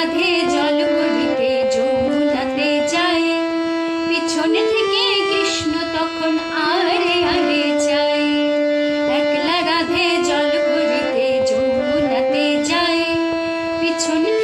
রাধে জল ভরিতে যমুনাতে যায়, পিছনে থেকে কৃষ্ণ তখন আরে আরে চায়। একলা রাধে জল ভরিতে যমুনাতে যায়, পিছনে